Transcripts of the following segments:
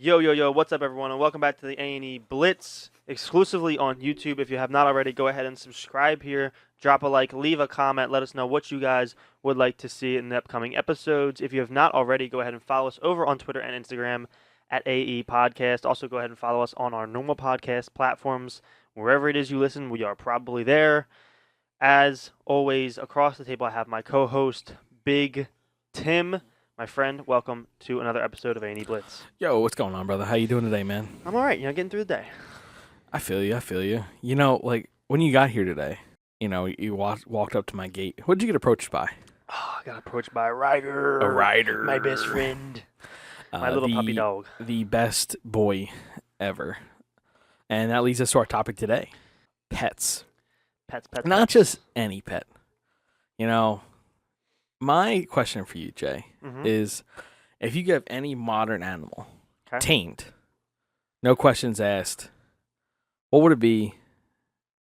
Yo, yo, yo, what's up, everyone, and welcome back to the A&E Blitz, exclusively on YouTube. If you have not already, go ahead and subscribe here, drop a like, leave a comment, let us know what you guys would like to see in the upcoming episodes. If you have not already, go ahead and follow us over on Twitter and Instagram at AE Podcast. Also, go ahead and follow us on our normal podcast platforms. Wherever it is you listen, we are probably there. As always, across the table, I have my co-host, Big Tim. My friend, welcome to another episode of A&E Blitz. Yo, what's going on, brother? How you doing today, man? I'm all right, getting through the day. I feel you. You know, like, when you got here today, you walked up to my gate. What did you get approached by? Oh, I got approached by a rider. A rider. My best friend. My little puppy dog. The best boy ever. And that leads us to our topic today. Pets. Pets. Not just any pet. My question for you, Jay, is if you could have any modern animal tamed, no questions asked, what would it be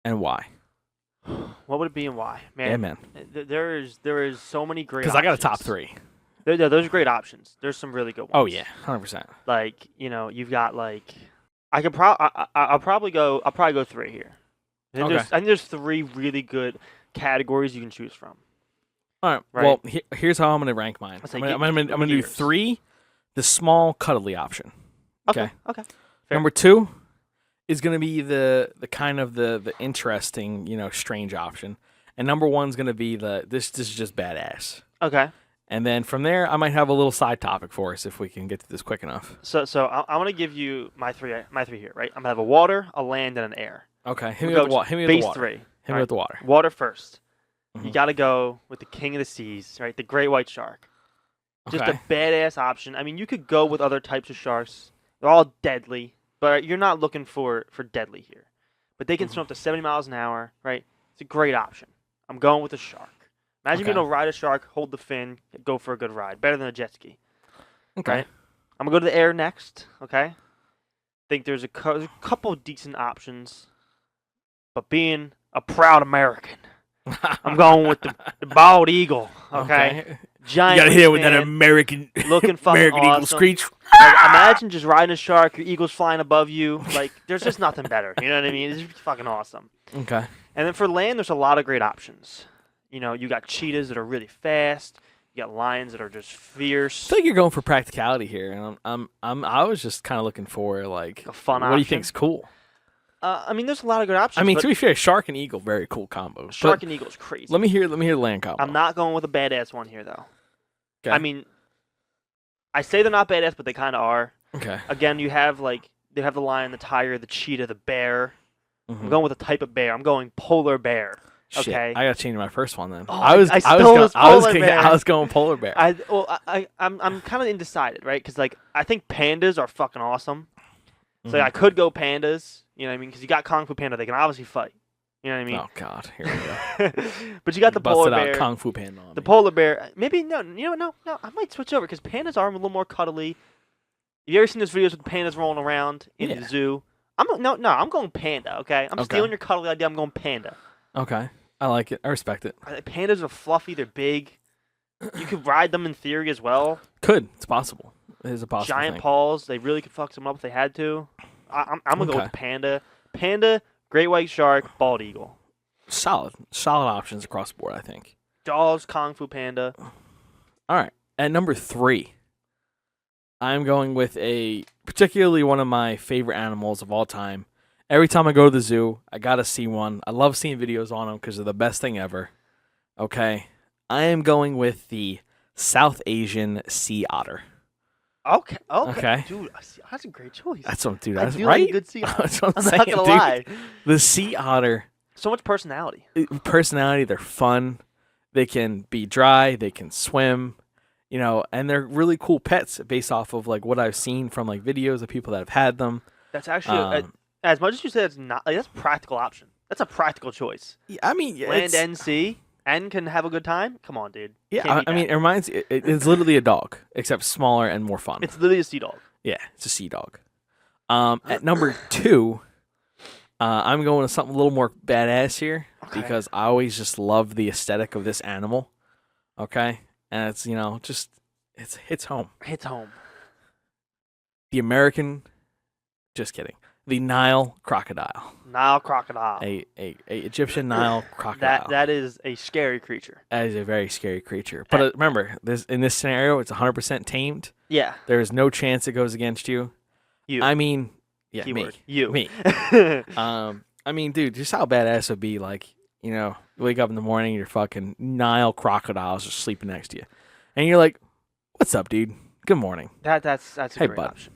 and why? What would it be and why? Man, Yeah, man. There is so many great options. Because I got a top three. Those are great options. There's some really good ones. Oh, yeah, 100%. Like, you've got, like, I'll probably go three here. I think there's three really good categories you can choose from. All right. Right. Well, here's how I'm going to rank mine. I'm going to do three, the small, cuddly option. Okay. Fair. Number two is going to be the kind of the interesting, strange option, and number one's going to be this is just badass. Okay. And then from there, I might have a little side topic for us if we can get to this quick enough. So I'm going to give you my three here, right? I'm going to have a water, a land, and an air. Okay. Hit me with the water. Three. Hit me with the water. Water first. Mm-hmm. You got to go with the king of the seas, right? The great white shark. Just Okay. a badass option. I mean, you could go with other types of sharks. They're all deadly, but you're not looking for deadly here. But they can swim up to 70 miles an hour, right? It's a great option. I'm going with the shark. Imagine being able to ride a shark, hold the fin, go for a good ride. Better than a jet ski. Okay. Right? I'm going to go to the air next, okay? Think there's a couple decent options, but being a proud American, I'm going with the bald eagle, okay? Giant. You gotta hit it with that wingspan, American, looking fucking American awesome. eagle screech. Like, imagine just riding a shark, your eagle's flying above you. Like, there's just nothing better. You know what I mean? It's just fucking awesome. Okay. And then for land, there's a lot of great options. You got cheetahs that are really fast. You got lions that are just fierce. I feel like you're going for practicality here, and I was just kind of looking for like A fun what do you option. think's cool? I mean, there's a lot of good options. I mean, but to be fair, shark and eagle, very cool combo. shark But and eagle is crazy. let me hear the land combo. I'm not going with a badass one here, though. Okay. I mean, I say they're not badass, but they kind of are. Okay. Again, they have the lion, the tiger, the cheetah, the bear. Mhm. I'm going with a type of bear. I'm going polar bear. Shit, Okay. I gotta change my first one then. Oh, I was I stole his polar bear. I was going polar bear. I'm kind of undecided, right? Because I think pandas are fucking awesome. So Mhm. I could go pandas. You know what I mean? Because you got Kung Fu Panda, they can obviously fight. You know what I mean? Oh God, here we go. But you got the polar Busted bear. out Kung Fu Panda on The me. polar bear. Maybe no. No. I might switch over because pandas are a little more cuddly. Have you ever seen those videos with pandas rolling around in the zoo? I'm going panda. Okay, I'm stealing your cuddly idea. I'm going panda. Okay, I like it. I respect it. Pandas are fluffy. They're big. You could ride them in theory as well. It's possible. It is a possible Giant thing. paws. They really could fuck someone up if they had to. I'm gonna go Okay. with panda. Panda, great white shark, bald eagle. Solid options across the board, I think. Jaws, Kung Fu Panda. All right, at number 3, I'm going with particularly one of my favorite animals of all time. Every time I go to the zoo, I gotta see one. I love seeing videos on them because they're the best thing ever. Okay, I am going with the South Asian sea otter. Okay. Dude, that's a great choice. That's what, dude. I That's do right. like a good sea otter. That's what I'm I'm saying, not gonna dude. lie. The sea otter, So much personality. personality. They're fun. They can be dry. They can swim. And they're really cool pets based off of like what I've seen from like videos of people that have had them. That's actually as much as you said it's not. Like, that's a practical option. That's a practical choice. Yeah, I mean, Land and sea and can have a good time. Come on, dude. yeah. Can't beat I mean, that. it reminds. It's literally a dog, except smaller and more fun. It's literally a sea dog. Yeah, it's a sea dog. At number 2, I'm going with something a little more badass here because I always just love the aesthetic of this animal. Okay, and it's just it hits home. Hits home. the American, just kidding, the Nile crocodile, Nile crocodile. a Egyptian Nile crocodile. That is a scary creature. That is a very scary creature. But remember, in this scenario, it's 100% tamed. Yeah. There is no chance it goes against you. You. I mean, yeah, Keyword. me. You. Me. I mean, dude, just how badass it would be, like, you know, you wake up in the morning, your fucking Nile crocodile's just sleeping next to you. And you're like, what's up, dude? Good morning. That's a Hey, great bud. option.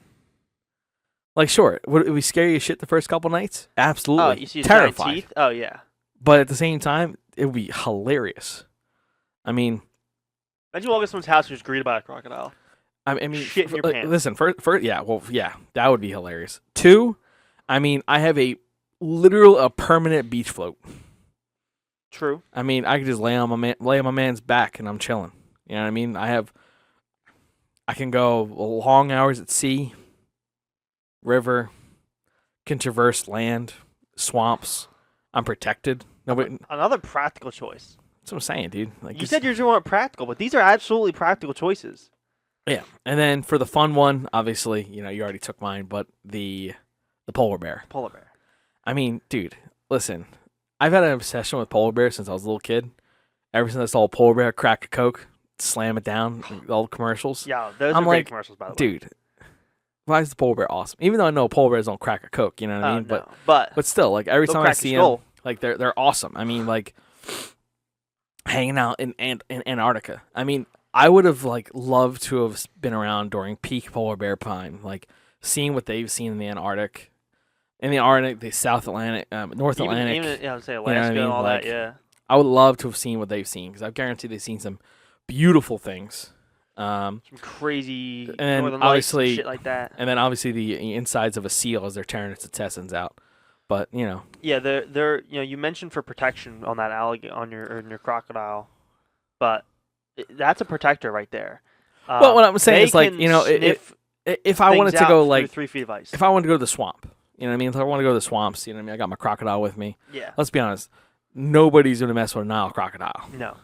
Like, sure, would it be scary as shit the first couple nights? Absolutely. Oh, you see his giant terrified. teeth? Oh yeah. But at the same time, it would be hilarious. I mean, Imagine you walk into someone's house and you're just greeted by a crocodile. I mean, Shit in your pants. listen, first, yeah, well, yeah, that would be hilarious. 2, I mean, I have a permanent beach float. True. I mean, I could just lay on my man's back and I'm chilling. You know what I mean? I can go long hours at sea, river, can traverse land, swamps. I'm protected. Nobody. Another practical choice. That's what I'm saying, dude. Like You said you weren't practical, but these are absolutely practical choices. yeah. And then for the fun one, obviously, you know, you already took mine, but the polar bear. Polar bear. I mean, dude, listen. I've had an obsession with polar bears since I was a little kid. Ever since I saw a polar bear crack a Coke, slam it down, all the commercials. Yeah, those I'm are great like, commercials, by the way. Dude, why is the polar bear awesome? Even though I know polar bears don't crack a Coke, you know what I mean? No. But But still, like every they'll time I crack your see them, skull. like they're awesome. I mean, like hanging out in Antarctica. I mean, I would have like loved to have been around during peak polar bear time, like seeing what they've seen in the Antarctic. In the Arctic, the South Atlantic, North Atlantic. Even yeah, I'd say what I Alaska mean? and all Like, that. Yeah. I would love to have seen what they've seen because I guarantee they've seen some beautiful things. Some crazy and northern lights obviously- and shit like that. And then obviously the insides of a seal as they're tearing its intestines out. But you know, Yeah, they're you know, you mentioned for protection on that on your crocodile, but that's a protector right there. well, what I'm saying they is like can you know, sniff if I wanted things to out go through like 3 feet of ice. if I wanted to go to the swamp, you know what I mean? If I want to go to the swamps, you know what I mean? I got my crocodile with me. Yeah. Let's be honest, nobody's gonna mess with a Nile crocodile. No.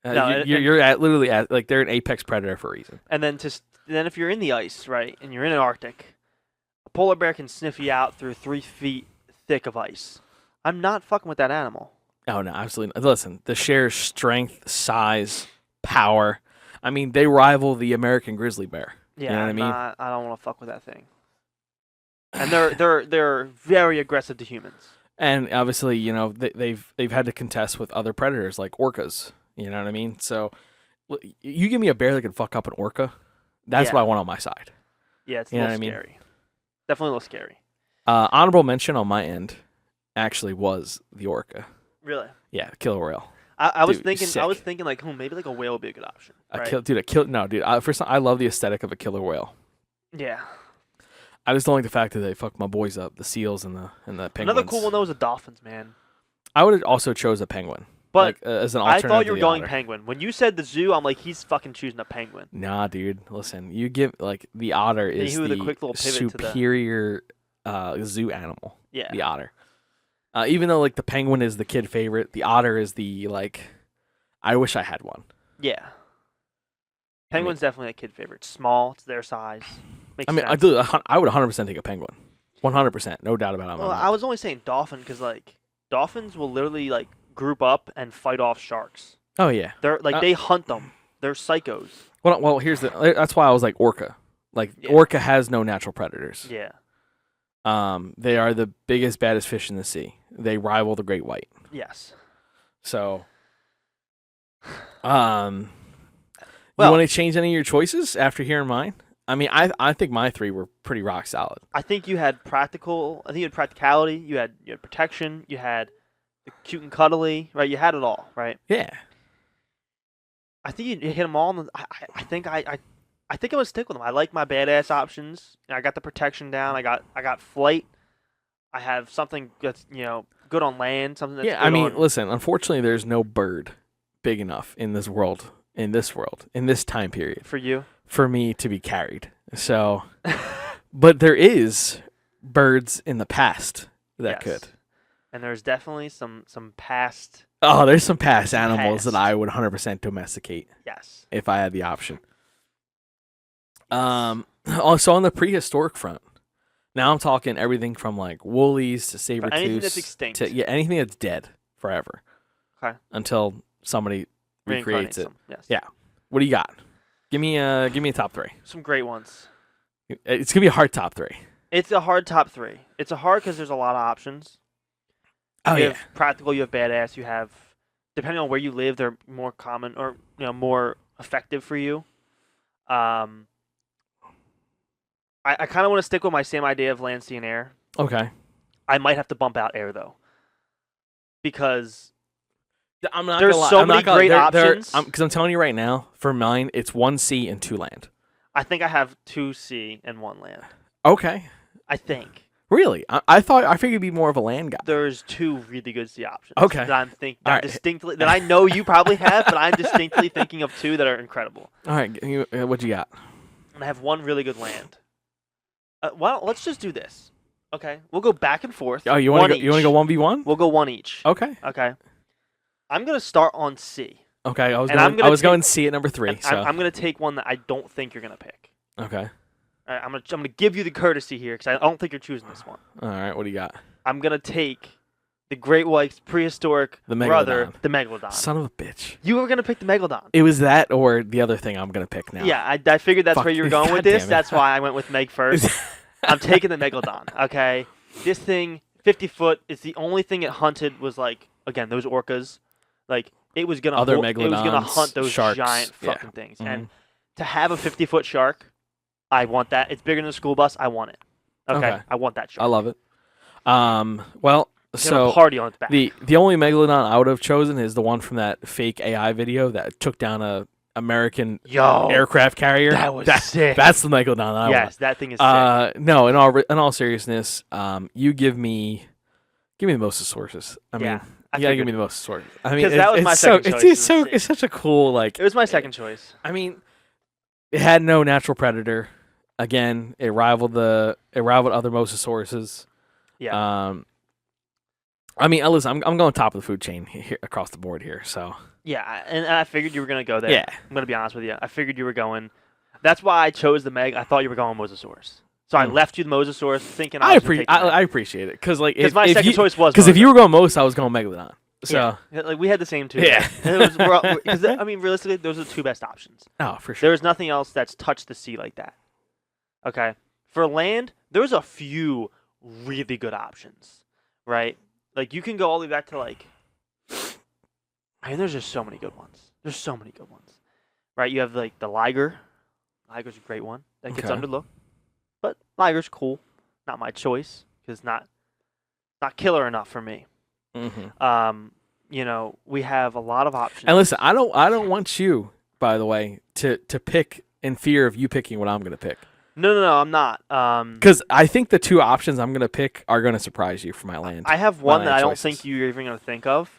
No, You're literally at like they're an apex predator for a reason. And then then if you're in the ice, right, and you're in the Arctic, a polar bear can sniff you out through 3 feet thick of ice. I'm not fucking with that animal. Oh no, absolutely. Listen, the sheer strength, size, power. I mean, they rival the American grizzly bear. Yeah, You know what I I'm mean? not, I don't want to fuck with that thing. And they're very aggressive to humans. And obviously, you know, they've had to contest with other predators like orcas. You know what I mean? So, you give me a bear that can fuck up an orca, that's Yeah. what I want on my side. Yeah, it's a You know little what I mean? scary. Definitely a little scary. Honorable mention on my end actually was the orca. Really. Yeah, killer whale. I was Dude, thinking. I was sick. thinking like, maybe like a whale would be a good option. Right? No, dude. First, I love the aesthetic of a killer whale. Yeah. I just don't like the fact that they fucked my boys up, the seals and the penguins. Another cool one though is the dolphins, man. I would have also chose a penguin, But like, as an I alternative. thought you to were the going otter. penguin. When you said the zoo, I'm like, he's fucking choosing a penguin. Nah, dude. Listen, you give like the otter Then is you do the the quick little pivot to the- superior zoo animal. Yeah. The otter. Even though like the penguin is the kid favorite, the otter is the like. I wish I had one. Yeah. Penguin's definitely a kid favorite. Small, it's their size. Makes I mean, sense. I would 100% take a penguin. 100%, no doubt about it. Well, I was only saying dolphin because like dolphins will literally like group up and fight off sharks. Oh yeah. They're like they hunt them. They're psychos. Well, here's the. That's why I was like orca. Like Yeah. orca has no natural predators. Yeah. They are the biggest, baddest fish in the sea. They rival the great white. Yes. So, you Well- want to change any of your choices after hearing mine? I mean, I think my 3 were pretty rock solid. I think you had practical. I think you had practicality. You had protection. You had the cute and cuddly. Right. You had it all. Right. Yeah. I think you hit them all. I think I think I would stick with them. I like my badass options. I got the protection down. I got flight. I have something that's good on land. Something that's Yeah. good I mean, on- listen. Unfortunately, there's no bird big enough in this world, in this time period, for you. for me to be carried. So, but there is birds in the past that Yes. could. And there's definitely some past. Oh, there's some past animals Past. that I would 100% domesticate Yes. if I had the option. Also on the prehistoric front. Now I'm talking everything from like woolies to saber anything that's extinct. to anything that's dead forever. Okay. Until somebody recreates Reincarnates it. them. Yes. Yeah. What do you got? Give me a top 3. Some great ones. It's gonna be a hard top 3. It's a hard top 3. It's a hard because there's a lot of options. Oh you yeah. have practical, you have badass, you have, depending on where you live, they're more common or more effective for you. I kind of want to stick with my same idea of land, sea, and air. Okay. I might have to bump out air though, because I'm not there's gonna lie. so I'm many not gonna, great there- options. Because I'm telling you right now, for mine, it's 1 sea and 2 land. I think I have 2 sea and 1 land. Okay. I think Really? I figured you'd be more of a land guy. there's 2 really good sea options. Okay. That All right. distinctly that I know you probably have, but I'm distinctly thinking of 2 that are incredible. All right. What you got? And I have 1 really good land. Let's just do this. Okay, we'll go back and forth. Oh, you want one to go? You want each. to go 1v1? We'll go 1 each. Okay. Okay. I'm gonna start on C. Okay. I was And I'm going. gonna I was take- going C at number 3. And So. I'm gonna take one that I don't think you're gonna pick. Okay. All right, I'm gonna give you the courtesy here because I don't think you're choosing this one. All right. What do you got? I'm gonna take the Great White's prehistoric The brother, Megalodon. the Megalodon. Son of a bitch. You were gonna pick the Megalodon. It was that or the other thing I'm gonna pick now. Yeah, I figured that's Fuck, where you were going with God this. damn it. That's why I went with Meg first. I'm taking the Megalodon. Okay, this thing, 50 foot. It's the only thing it hunted was like again those orcas, like it was gonna Other it was gonna megalodons, hunt those sharks, giant yeah. fucking things. Mhm. And to have a 50-foot shark, I want that. It's bigger than a school bus. I want it. Okay, I want that shark. I love it. Well, It's gonna so party on its back. the only megalodon I would have chosen is the one from that fake AI video that took down a American Yo, aircraft carrier. that was sick. That's the megalodon I yes, want. that thing is sick. No, in all seriousness, you give me the Mosasaurus. I mean, Yeah, I you gotta give figured. me the Mosasaurus. I mean, 'Cause that was my it's so second it's, choice. it's so it's such a cool like. It was my second choice. I mean, it had no natural predator. Again, it rivaled other Mosasauruses. Yeah. I mean, listen, I'm going top of the food chain here across the board here. So Yeah, and I figured you were gonna go there. yeah, I'm gonna be honest with you. I figured you were going. That's why I chose the Meg. I thought you were going Mosasaurus. So I Mm. left you the Mosasaurus, thinking I I appreciate it because like because my second choice was because if you were going most, I was going Megalodon. So yeah, like we had the same two. Yeah. Because I mean, realistically, those are the 2 best options. oh, for sure. There's nothing else that's touched the sea like that. Okay, for land, there's a few really good options, right? Like you can go all the way back to like. I mean, there's just so many good ones. There's so many good ones, right? You have like the liger. Liger's a great one that gets Okay. underlooked, but liger's cool. Not my choice because not killer enough for me. Mm-hmm. We have a lot of options. And listen, I don't want you, by the way, to pick in fear of you picking what I'm going to pick. No, I'm not. Because I think the 2 options I'm going to pick are going to surprise you for my land. I have one land that I don't choices. think you're even going to think of.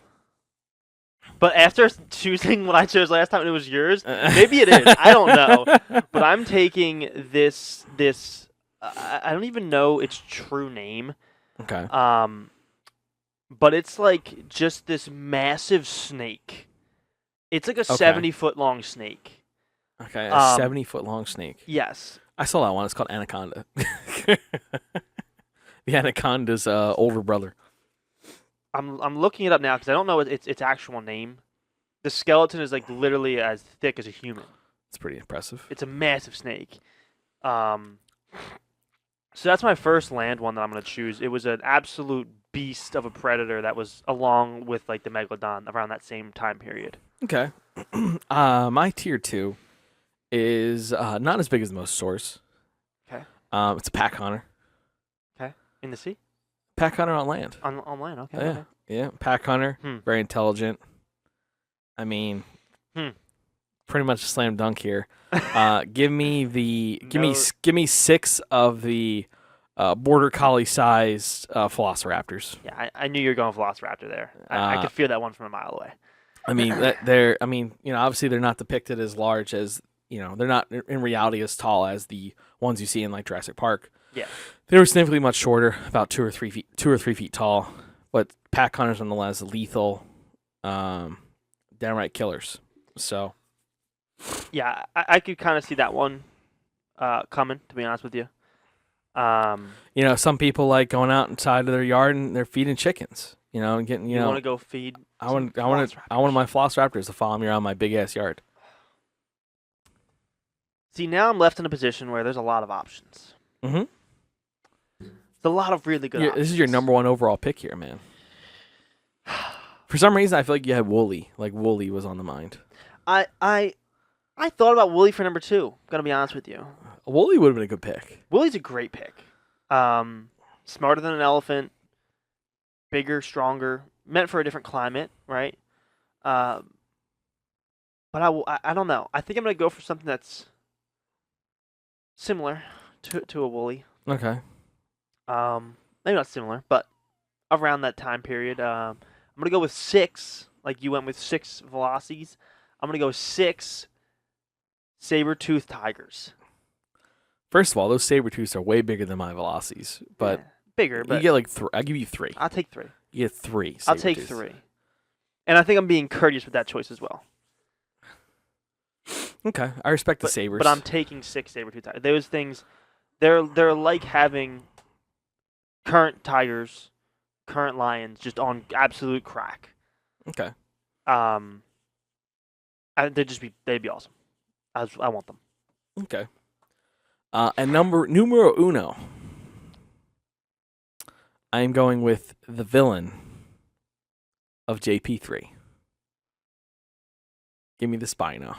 But after choosing what I chose last time, and it was yours. Maybe it is. I don't know. But I'm taking this. I don't even know its true name. Okay. But it's like just this massive snake. It's like a 70-foot long snake. Okay. A 70-foot long snake. Yes. I saw that one. It's called Anaconda. The Anaconda's older brother. I'm looking it up now because I don't know its actual name. The skeleton is like literally as thick as a human. It's pretty impressive. It's a massive snake. So that's my first land one that I'm gonna choose. It was an absolute beast of a predator that was along with like the Megalodon around that same time period. Okay. My tier 2 is not as big as the Mosasaurus. Okay. It's a pack hunter. In the sea? Pack hunter on land. On land, okay. Yeah. Okay. Yeah. Pack hunter. Hmm. Very intelligent. I mean, pretty much a slam dunk here. Give me give me 6 of the border collie sized velociraptors. Yeah, I knew you were going Velociraptor there. I could feel that one from a mile away. I mean, obviously they're not depicted as large as, they're not in reality as tall as the ones you see in like Jurassic Park. Yeah. They were significantly much shorter, about 2 or 3 feet tall, but pack hunters nonetheless lethal, downright killers. So Yeah, I could kind of see that one. coming. To be honest with you, You know, some people like going out inside of their yard and they're feeding chickens. You know, and getting you want to go feed. I want my Velociraptors to follow me around my big ass yard. See, now I'm left in a position where there's a lot of options. Mm-hmm. There's a lot of really good. This is your number one overall pick here, man. For some reason, I feel like you had Wooly. Like Wooly was on the mind. I thought about Wooly for number 2. Gonna be honest with you. Wooly would have been a good pick. Wooly's a great pick. Smarter than an elephant, bigger, stronger, meant for a different climate, right? But I don't know. I think I'm gonna go for something that's similar to a Wooly. Okay. Maybe not similar, but around that time period. I'm gonna go with 6, like you went with 6 Velocities. I'm gonna go 6 saber-toothed tigers. First of all, those saber-tooths are way bigger than my Velocities, but Yeah, bigger, you but get like 3. I'll give you 3. I'll take 3. You get 3. I'll take 3. And I think I'm being courteous with that choice as well. Okay, I respect the But, sabers. but I'm taking 6 saber-toothed tigers. Those things, they're like having current tigers, current lions, just on absolute crack. Okay. They'd be awesome. I want them. Okay. And numero uno. I am going with the villain of JP3. Give me the Spino.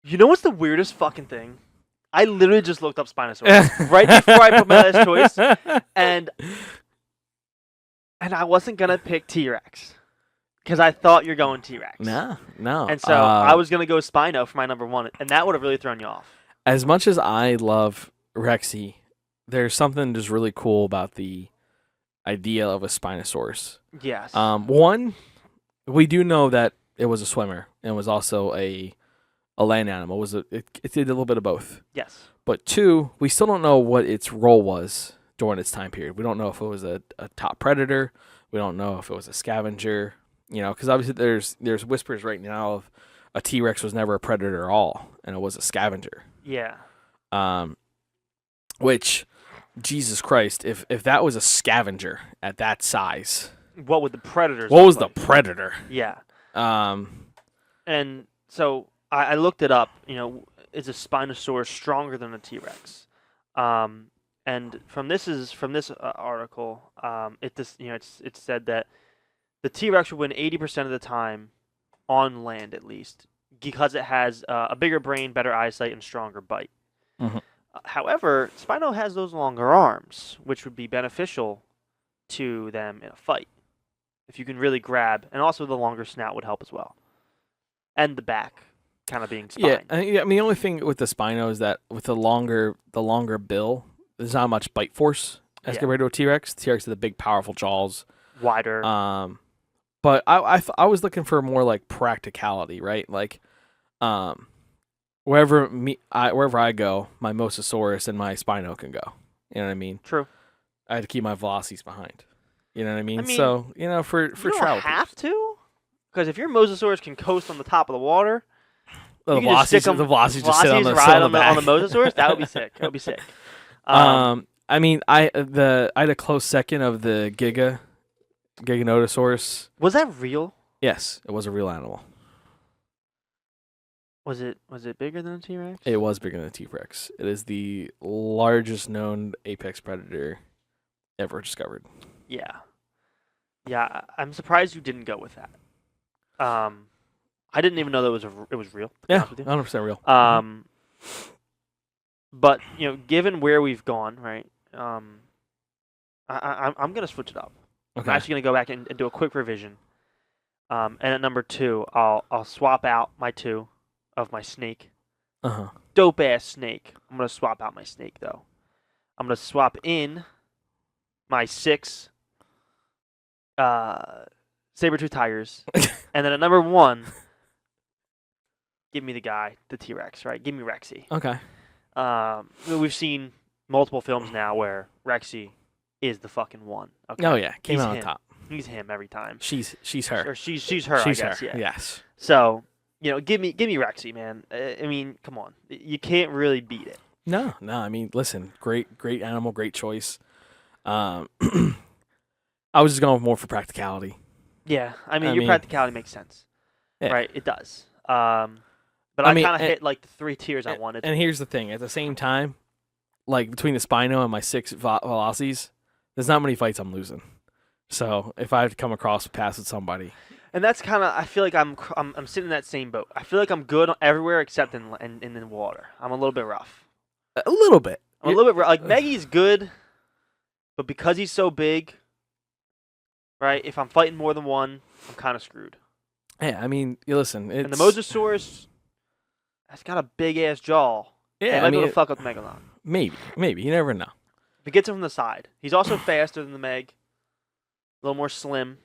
You know what's the weirdest fucking thing? I literally just looked up Spinosaurus right before I put my last choice, and I wasn't gonna pick T-Rex because I thought you're going T-Rex. No. And so I was gonna go Spino for my number 1, and that would have really thrown you off. As much as I love Rexy, there's something just really cool about the idea of a Spinosaurus. Yes. One, we do know that it was a swimmer and was also a land animal. It did a little bit of both. Yes. But 2, we still don't know what its role was during its time period. We don't know if it was a top predator. We don't know if it was a scavenger. You know, because obviously there's whispers right now of a T-Rex was never a predator at all, and it was a scavenger. Yeah. Which, Jesus Christ, if that was a scavenger at that size, What would the predators? what look was the like? predator? Yeah. Um, And so I looked it up. You know, is a Spinosaurus stronger than a T-Rex? And from this article, it said that the T-Rex would win 80% of the time on land, at least, because it has a bigger brain, better eyesight, and stronger bite. Mhm. However, Spino has those longer arms, which would be beneficial to them in a fight if you can really grab, and also the longer snout would help as well, and the back kind of being spine. I mean, the only thing with the Spino is that with the longer bill, there's not much bite force as Yeah. compared to a T-Rex. T-Rex has the big, powerful jaws. Wider. But I was looking for more like practicality, right? Like, wherever I go, my Mosasaurus and my Spino can go. You know what I mean? True. I had to keep my Velocities behind. You know what I mean? I mean, So you know, for You don't travel, have to, because if your Mosasaurus can coast on the top of the water, the you can just stick Velocities, 'em- the Velocities just sit on the ride sit on the back. Mosasaurus. That would be sick. That would be sick. I mean, I had a close second of the Giganotosaurus. Was that real? Yes, it was a real animal. Was it bigger than a T-Rex? It was bigger than a T-Rex. It is the largest known apex predator ever discovered. Yeah. Yeah, I'm surprised you didn't go with that. I didn't even know that it was real. To be Yeah, honest with you. 100% real. But you know, given where we've gone, right? I'm gonna switch it up. Okay. I'm actually gonna go back and do a quick revision. And at number 2, I'll swap out my 2 of my snake. Uh-huh. Dope ass snake. I'm gonna swap out my snake though. I'm gonna swap in my 6 saber-tooth tigers, and then at number 1, give me the T-Rex, right? Give me Rexy. Okay. We've seen multiple films now where Rexy is the fucking one. Okay? Oh yeah, came He's out on him. top. He's him every time. She's her. Or she's her. She's I guess, her. Yeah. Yes. So give me Rexy, man. I mean, come on, you can't really beat it. No. I mean, listen, great animal, great choice. I was just going more for practicality. Yeah, I mean, I your mean- practicality makes sense, Yeah. right? It does. But I I mean, kind of and- hit like the 3 tiers I wanted. And here's the thing: at the same time, like between the Spino and my 6 Velocities, there's not many fights I'm losing. So if I have to come across a pass with somebody, And that's kind of, I feel like I'm sitting in that same boat. I feel like I'm good everywhere except in the water. I'm a little bit rough. a little bit. I'm a little bit like Maggie's good, but because he's so big, right? If I'm fighting more than one, I'm kind of screwed. Yeah, I mean, you listen. It's, And the Mosasaurus, that's got a big ass jaw. yeah, It might I be able mean, to fuck up the Megalon. maybe you never know. If it gets him from the side, he's also faster than the Meg. A little more slim.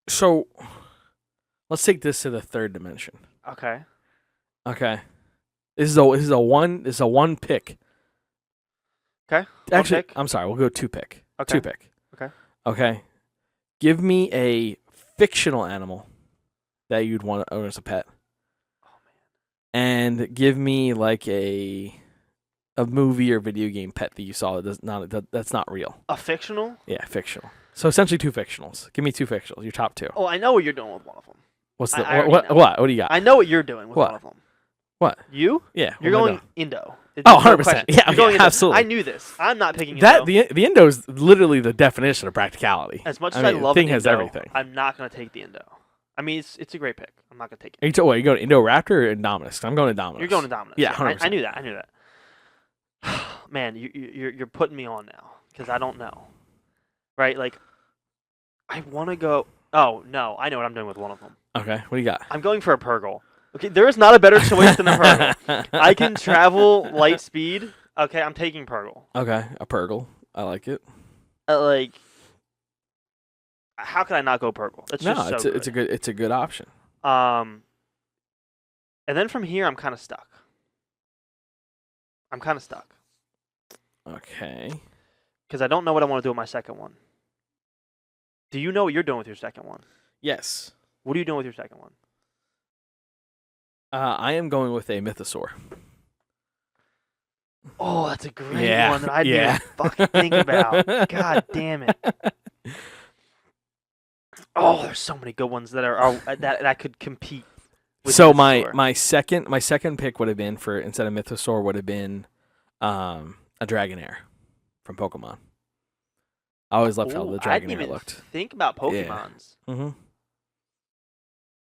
So let's take this to the third dimension. Okay. Okay, this is a one pick. Okay. Actually, pick. I'm sorry. We'll go 2 pick. Okay. 2 pick. Okay. Okay. Give me a fictional animal that you'd want to own as a pet. Oh man. And give me like a movie or video game pet that you saw that's not real. A fictional? Yeah, fictional. So essentially 2 fictionals. Give me 2 fictionals. Your top 2. Oh, I know what you're doing with one of them. What's I the already what? know. What do you got? I know what you're doing with What? one of them. What? You? Yeah. You're what am I going doing? Indo. Oh, There's no 100%. question. Yeah, You're okay, going Indo. absolutely. I knew this. I'm not picking That Indo. the Indo is literally the definition of practicality. As much I as I mean, love the thing an has Indo, everything. I'm not going to take the Indo. I mean, it's a great pick. I'm not going to take it. You going Indoraptor or Indominus? 'Cause I'm going Indominus. You're going to Dominus. Yeah, I 100%. knew that. I knew that. Man, you're putting me on now because I don't know. Right? Like, I want to go. Oh no, I know what I'm doing with one of them. Okay, what do you got? I'm going for a Purgle. Okay, there is not a better choice than a Purgle. I can travel light speed. Okay, I'm taking Purgle. Okay, a Purgle. I like it. Like, how could I not go Purgle? It's No, just so it's a good option. And then from here, I'm kind of stuck. Okay. Because I don't know what I want to do with my second one. Do you know what you're doing with your second one? Yes. What are you doing with your second one? I am going with a Mythosaur. Oh, that's a great Yeah, one that I didn't yeah. even fucking think about. God damn it. Oh, there's so many good ones that are that I could compete with. So Mythosaur. my second pick would have been for instead of Mythosaur would have been a Dragonair from Pokemon. I always loved how Ooh, the I didn't Dragonair even looked. think about Yeah. Pokemons. Mm-hmm.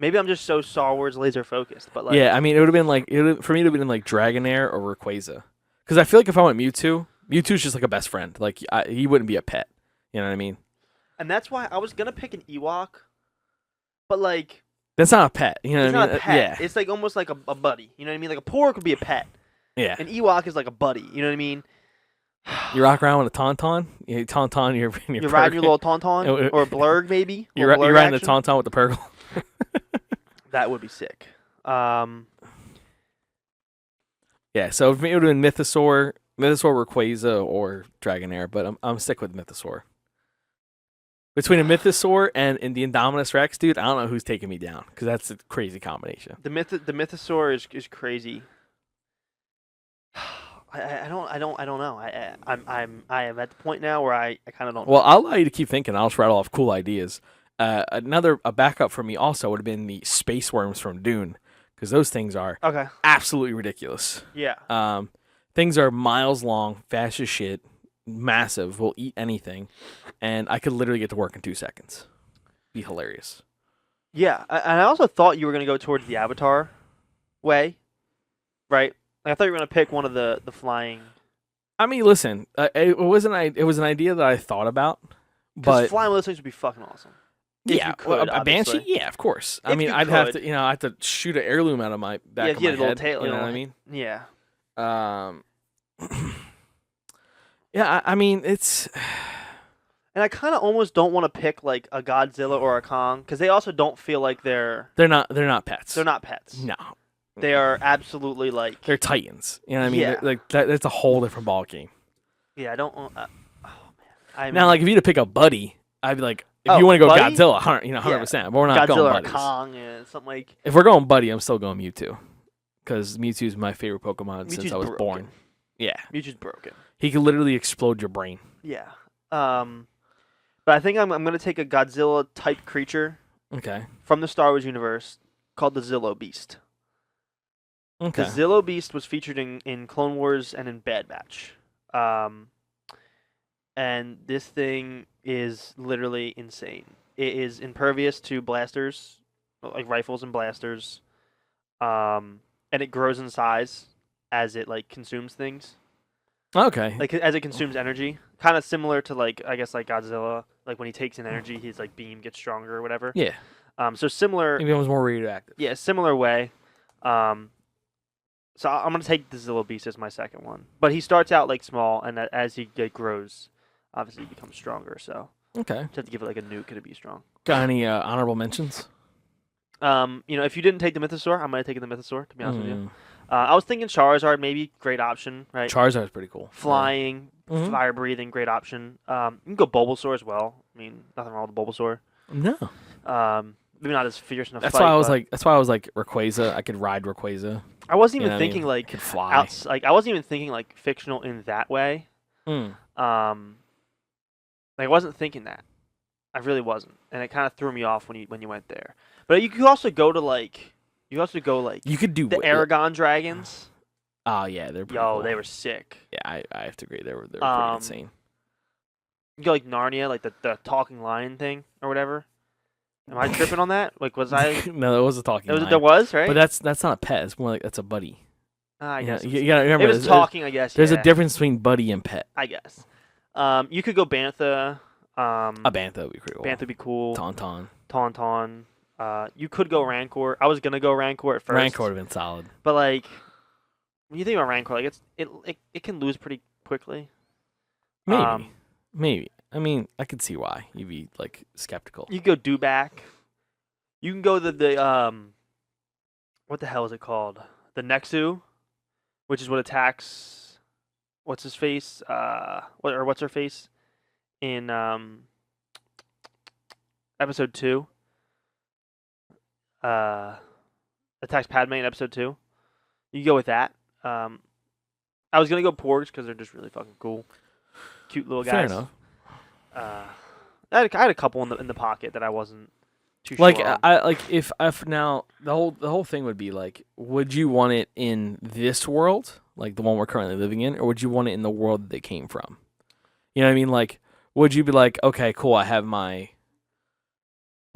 Maybe I'm just so Star Wars laser focused, but like, Yeah, I mean it would have been like for me it would have been like Dragonair or Rayquaza, because I feel like if I went Mewtwo's just like a best friend. Like he wouldn't be a pet. You know what I mean? and that's why I was gonna pick an Ewok, but like, That's not a pet. You know it's what I not mean? a pet. Yeah, It's like almost like a buddy. You know what I mean? Like a Pork would be a pet. yeah. An Ewok is like a buddy. You know what I mean? You rock around with a Tauntaun. You Tauntaun. You're You're riding your little Tauntaun or a Blurg maybe. You're Little Blurg riding the action. Tauntaun with the Purgle. That would be sick. Yeah, so for me it would have been Mythosaur, Rayquaza, or Dragonair, but I'm sick with Mythosaur. Between a Mythosaur and the Indominus Rex, dude, I don't know who's taking me down because that's a crazy combination. The Mythosaur is crazy. I don't know. I am at the point now where I kind of don't. Well, I'll allow you to keep thinking. I'll just rattle off cool ideas. A backup for me also would have been the Space Worms from Dune, because those things are Okay. absolutely ridiculous. Yeah. Things are miles long, fast as shit, massive, will eat anything, and I could literally get to work in 2 seconds. Be hilarious. Yeah. And I also thought you were gonna go towards the Avatar way, right? Like, I thought you were gonna pick one of the flying. I mean, listen, it was an idea that I thought about, Because but flying with those things would be fucking awesome. If yeah, you could, a Banshee, obviously. yeah, of course. I If mean, you I'd have could. to, I have to shoot an heirloom out of my back Yeah, of if you my had a little head. tail, You know what I mean? Yeah. Yeah, I mean, it's And I kind of almost don't want to pick like a Godzilla or a Kong because they also don't feel like they're they're not pets. pets. No, They are absolutely like. they're titans. You know what I mean? Yeah. Like that's a whole different ball game. Yeah, I don't. Oh man. Now, like if you had to pick a buddy, I'd be like, If you want to go buddy? Godzilla, 100%. But we're not going Godzilla or buddies. Kong and something like. If we're going buddy, I'm still going Mewtwo, because Mewtwo is my favorite Pokemon since Mewtwo's I was broken. born. Yeah, Mewtwo's broken. he can literally explode your brain. Yeah. But I think I'm gonna take a Godzilla type creature Okay. from the Star Wars universe called the Zillo Beast. Okay. The Zillo Beast was featured in Clone Wars and in Bad Batch. And this thing is literally insane. It is impervious to blasters, like rifles and blasters. And it grows in size as it like consumes things. Okay. Like as it consumes energy. Kind of similar to like I guess like Godzilla. Like when he takes in energy, his like beam gets stronger or whatever. Yeah. So similar. It becomes more radioactive. Yeah, similar way. So I'm gonna take the Zillo Beast as my second one, but he starts out like small, and as he grows, obviously he becomes stronger. So Okay. just have to give it like a nuke to be strong. Got any honorable mentions? If you didn't take the Mythosaur, I'm gonna take the Mythosaur. To be honest with you, Mm. I was thinking Charizard, maybe great option, right? Charizard's pretty cool. Flying, Mhm. fire breathing, great option. You can go Bulbasaur as well. I mean, nothing wrong with the Bulbasaur. No. Maybe not as fierce in a That's fight. why I was but like. That's why I was like Rayquaza. I could ride Rayquaza. I wasn't you even know what I thinking mean? like Could fly. I wasn't even thinking like fictional in that way. Mm. Like I wasn't thinking that. I really wasn't, and it kind of threw me off when you went there. But you could also go to like You could do the Aragon dragons. Oh yeah, they're pretty Yo, cool. they were sick. Yeah, I have to agree. They were pretty insane. You go like Narnia, like the talking lion thing or whatever. Am I tripping on that? Like was I? No, that was a talking. Lion. There was right. But that's not a pet. It's more like that's a buddy. I guess You gotta remember. it was there's- talking. I guess There's yeah, a difference between buddy and pet. I guess. You could go Bantha. A Bantha would be pretty cool. Bantha would be cool. Tauntaun. Tauntaun. You could go Rancor. I was gonna go Rancor at first. Rancor would have been solid. But like, when you think about Rancor, like it can lose pretty quickly. Maybe. Maybe. I mean, I could see why you'd be like skeptical. You can go Dewback. You can go the what the hell is it called? The Nexu, which is what attacks. What's his face? What's her face? In episode 2. Attacks Padme in episode 2. You can go with that. I was gonna go Porgs because they're just really fucking cool, cute little guys. Fair enough. I had a couple in the pocket that I wasn't too Like sure on. I like if now the whole thing would be like, would you want it in this world, like the one we're currently living in, or would you want it in the world that they came from? You know what I mean? Like, would you be like, okay, cool, I have my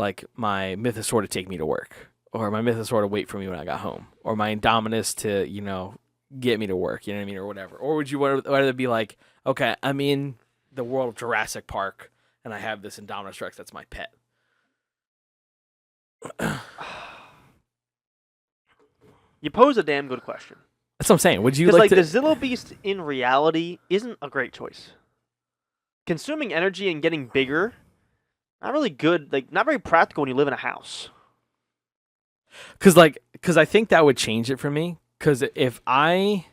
Mythosaur to take me to work, or my Mythosaur to wait for me when I got home, or my Indominus to get me to work, you know what I mean, or whatever? Or would you rather be like, okay, I'm in the world of Jurassic Park, and I have this Indominus Rex that's my pet. You pose a damn good question. That's what I'm saying. Would you Because like like to? the Zillo Beast in reality isn't a great choice. Consuming energy and getting bigger, not really good. Like not very practical when you live in a house. Because I think that would change it for me. Because I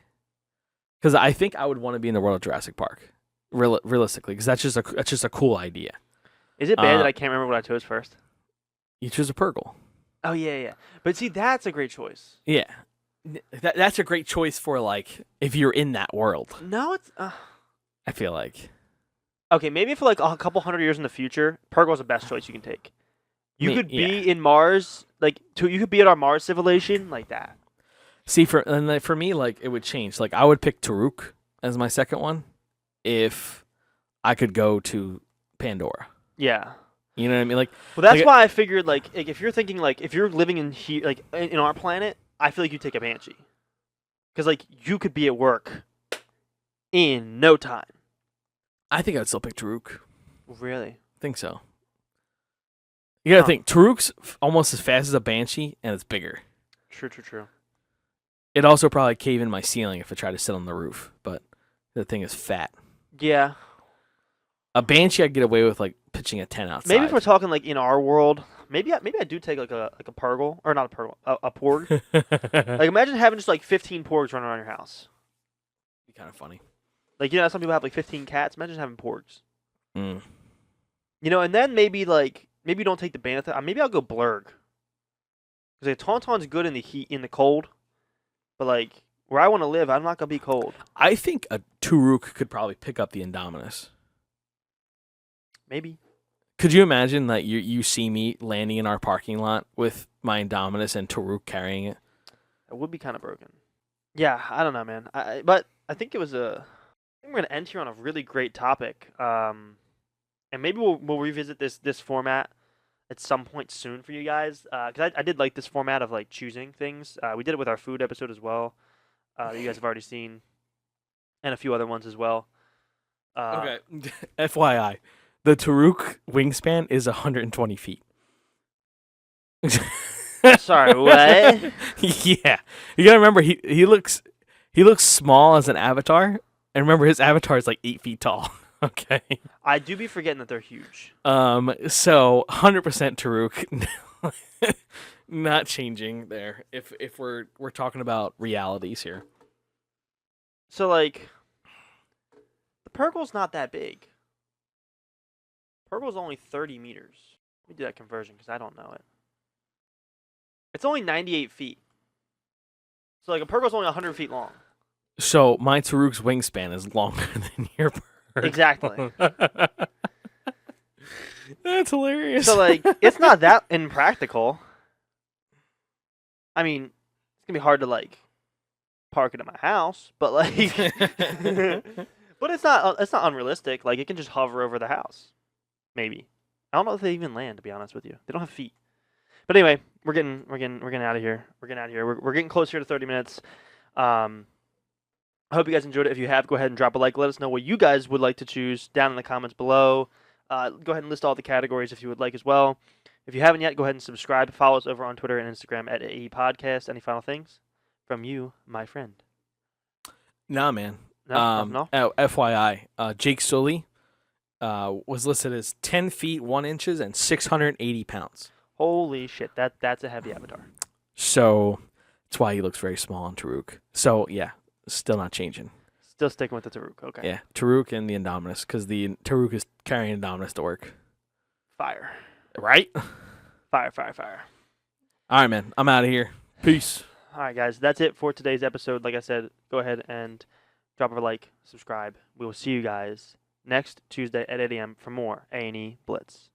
think I would want to be in the world of Jurassic Park, realistically, because that's just a cool idea. Is it bad that I can't remember what I chose first? You choose a Purgle. Oh yeah. But see, that's a great choice. Yeah, that's a great choice for like if you're in that world. No, it's I feel like okay. Maybe for like a couple hundred years in the future, Purgle's the best choice you can take. You could yeah. be in Mars, you could be at our Mars civilization like that. See, for me, like it would change. Like I would pick Taruk as my second one if I could go to Pandora. Yeah. You know what I mean? Like, Well, that's like, why I figured like if you're thinking like if you're living in here like in our planet, I feel like you take a Banshee, because like you could be at work in no time. I think I'd still pick Taruk. Really? I think so. You gotta Huh. think Taruk's almost as fast as a Banshee, and it's bigger. True. It'd also probably cave in my ceiling if I tried to sit on the roof, but the thing is fat. Yeah. A Banshee I'd get away with like pitching a 10 outside. Maybe if we're talking like in our world, maybe I do take like a Purgle, or not a Purgle, a Porg. Like imagine having just like 15 Porgs running around your house. be kind of funny. Like some people have like 15 cats. Imagine having Porgs. Mm. And then maybe don't take the Bantha. Maybe I'll go Blurg because Tauntaun's good in the heat in the cold, but like where I want to live, I'm not gonna be cold. I think a Turuk could probably pick up the Indominus. Maybe. Could you imagine that you see me landing in our parking lot with my Indominus and Turuk carrying it? It would be kind of broken. Yeah, I don't know, man. But I think it was I think we're gonna end here on a really great topic. And maybe we'll revisit this format at some point soon for you guys. Because I did like this format of like choosing things. We did it with our food episode as well. You guys have already seen, and a few other ones as well. Okay. FYI, the Turuk wingspan is 120 feet. Sorry, what? Yeah, you gotta remember he looks small as an avatar, and remember his avatar is like 8 feet tall. Okay. I do be forgetting that they're huge. So 100% Taruk, not changing there. If we're talking about realities here. So like, the Purrgil's not that big. Purrgil's only 30 meters. Let me do that conversion because I don't know it. It's only 98 feet. So like a Purrgil's only 100 feet long. So my Taruk's wingspan is longer than your Purrgil. Exactly. That's hilarious. So like, it's not that impractical. I mean, it's gonna be hard to like park it at my house, but like, but it's not unrealistic. Like it can just hover over the house. Maybe. I don't know if they even land. To be honest with you, they don't have feet. But anyway, we're getting out of here. We're getting closer to 30 minutes. I hope you guys enjoyed it. If you have, go ahead and drop a like. Let us know what you guys would like to choose down in the comments below. Go ahead and list all the categories if you would like as well. If you haven't yet, go ahead and subscribe. Follow us over on Twitter and Instagram at AE Podcast. Any final things from you, my friend? Nah, man. No. FYI, Jake Sully was listed as 10 feet 1 inches and 680 pounds. Holy shit, that's a heavy avatar. So that's why he looks very small on Taruk. So yeah, still not changing. Still sticking with the Taruk. Okay. Yeah, Taruk and the Indominus, because the Taruk is carrying Indominus to work. Fire. Right? Fire. All right, man. I'm out of here. Peace. All right, guys. That's it for today's episode. Like I said, go ahead and drop a like, subscribe. We will see you guys next Tuesday at 8 a.m. for more A&E Blitz.